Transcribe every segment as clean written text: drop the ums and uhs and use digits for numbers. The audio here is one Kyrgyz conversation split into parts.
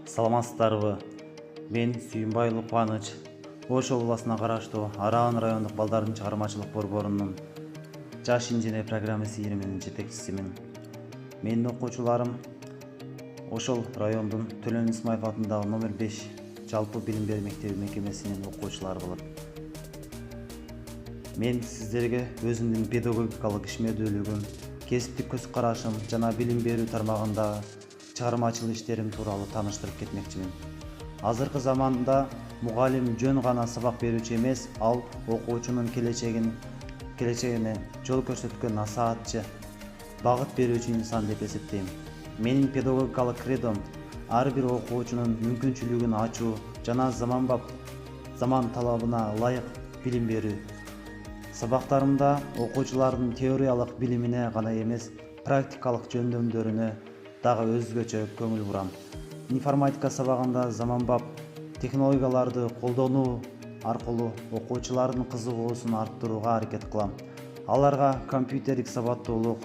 Саламатсыздарбы? Мен Сүйүнбайұлы Кубаныч, Ош областына караштуу Араан райондук балдардын чыгармачылык борборунун жаш инженер программасы ийриминин жетекчисимин. Менин окуучуларым ошол райондун Төлөн Исмаев атындагы номер 5 жалпы билим берүү мектеби мекемесинин окуучулары болот. Мен сиздерге өзүмдүн педагогикалык ишмердүүлүгүм, кесиптик көз карашым жана билим берүү тармагындагы чыгармачыл иштерим тууралуу тааныштырып кетмекчимин. Азыркы заманда мугалим жөн гана сабак берүүчү эмес, ал окуучунун келечегине жол көрсөткөн насаатчы, багыт берүүчү инсан деп эсептейм. Менин педагогикалык кредом ар бир окуучунун мүмкүнчүлүгүн ачуу жана заман талабына ылайык билим берүү. Сабактарымда окуучулардын теориялык билимине гана эмес, практикалык жөндөмдөрүнө дагы өзгөчө көңүл бурам. Информатика сабагында заманбап технологияларды колдонуу аркылуу окуучулардын кызыгуусун арттырууга аракет кылам. Аларга компьютердик сабаттуулук,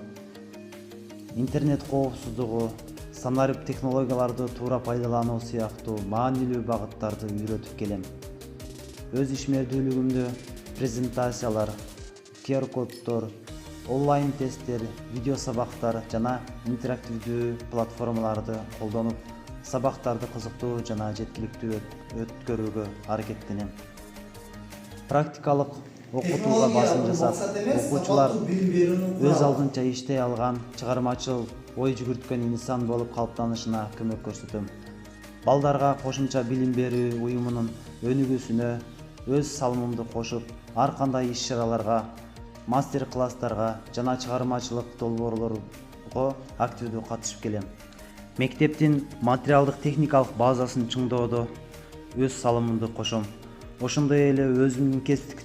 интернет коопсуздугу, санарип технологияларды туура пайдалануу сыяктуу маанилүү багыттарды үйрөтүп келем. Өз ишмердүүлүгүмдө презентациялар, QR-коддор, онлайн тесттер, видео сабактар жана интерактивдүү платформаларды колдонуп, сабактарды кызыктуу жана жеткиликтүү өткөрүүгө аракеттенем. Практикалык окутууга басым жасап, окуучулар өз алдынча иштей алган, чыгармачыл ой жүгүрткөн инсан болуп калыптанышына көмөк көрсөтөм. Балдарга кошумча билим берүү уюмунун өнүгүүсүнө өз салымымды кошуп, ар кандай иш-чараларга, мастер-класстарга жана чыгармачылык долбоорлорго активдүү катышып келем. Мектептин материалдык техникалык базасын чыңдоодо өз салымымды кошом. Ошондой эле өзүмдүн кесиптик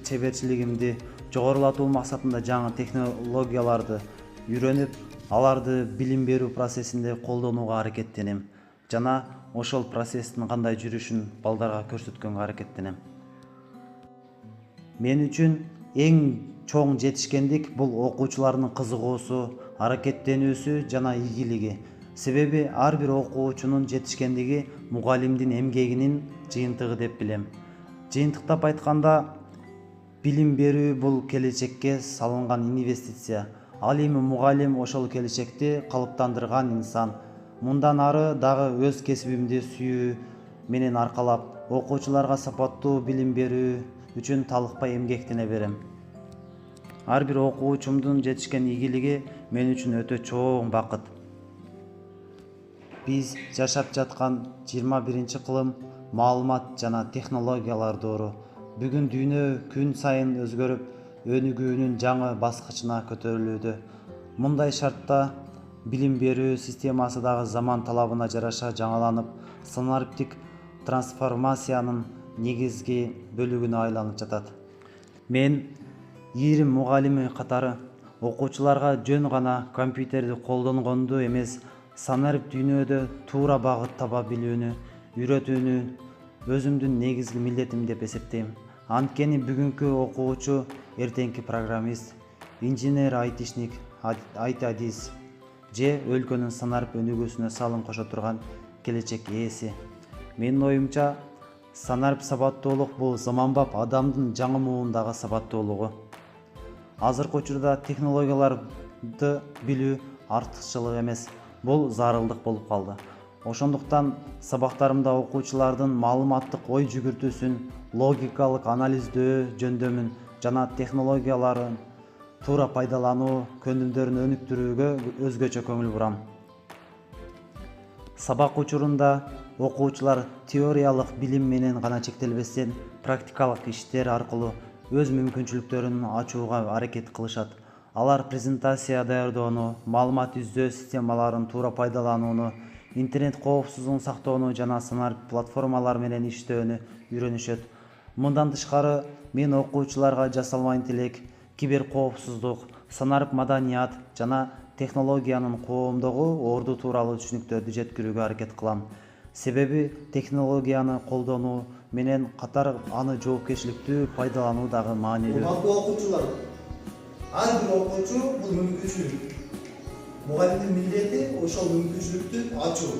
чеберчилигимди жогорулатуу максатында жаңы технологияларды үйрөнүп, аларды билим берүү процессинде колдонууга аракеттенем жана ошол процесстин кандай жүрүшүн балдарга көрсөткөнгө аракеттенем. Мен үчүн эң чоң жетишкендик бул окуучулардын кызыгуусу, аракеттенүүсү жана ийгилиги. Себеби ар бир окуучунун жетишкендиги мугалимдин эмгегинин жыйынтыгы деп билем. Жыйынтыктап айтканда, билим берүү бул келечекке салынган инвестиция. Ал эми мугалим ошол келечекти калыптандырган инсан. Мындан ары дагы өз кесибимди сүйүү менен аркалап, окуучуларга сапаттуу билим берүү үчүн талыкпай эмгектене берем. Ар бир окуучумдун жетишкен ийгилиги мен үчүн өтө чоң бакыт. Биз жашап жаткан 21-кылым маалымат жана технологиялар доору. Бүгүн дүйнө күн сайын өзгөрүп, өнүгүүнүн жаңы баскычына көтөрүлүүдө. Мындай шартта билим берүү системасы дагы заман талабына жараша жаңаланып, санариптик трансформациянын негизги бөлүгүнө айланып жатат. Мен ийрим мугалими катары окуучуларга жөн гана компьютерди колдонгонду эмес, санарип дүйнөдө туура багыт таба билүүнү үйрөтүүнү өзүмдүн негизги милдетим деп эсептейм. Анткени бүгүнкү окуучу эртеңки программист, инженер, айтишник, айтадис же өлкөнүн санарип өнүгүүсүнө салым кошо турган келечек ээси. Менин оюмча, санарип сабаттуулук бул заманбап адамдын жаңы муундагы сабаттуулугу. Азыркы учурда технологияларды билүү артыкчылык эмес, бул зарылдык болуп калды. Ошондуктан сабактарымда окуучулардын маалыматтык ой жүгүртүүсүн, логикалык анализдөө жөндөмүн жана технологияларын туура пайдалануу көндүмдөрүн өнүктүрүүгө өзгөчө көңүл бурам. Сабак учурунда окуучулар теориялык билим менен гана чектелбестен, практикалык иштер аркылуу өз мүмкүнчүлүктөрүн ачууга аракет кылышат. Алар презентация даярдоону, маалымат издөө системаларын туура пайдаланууну, интернет коопсуздугун сактоону жана санарип платформалар менен иштөөнү үйрөнүшөт. Мындан тышкары, мен окуучуларга жасалма интеллект, кибер коопсуздук, санарип маданият жана технологиянын коомдогу орду тууралуу түшүнүктөрдү жеткирүүгө аракет кылам. Себеби технологияны колдонуу менен катар аны жоопкерчиликтүү пайдалануу дагы маанилүү. Окуучулар, ар бир окуучу бул мүмкүнчүлүк. Мугалимдин милдети ошол мүмкүнчүлүктү ачуу.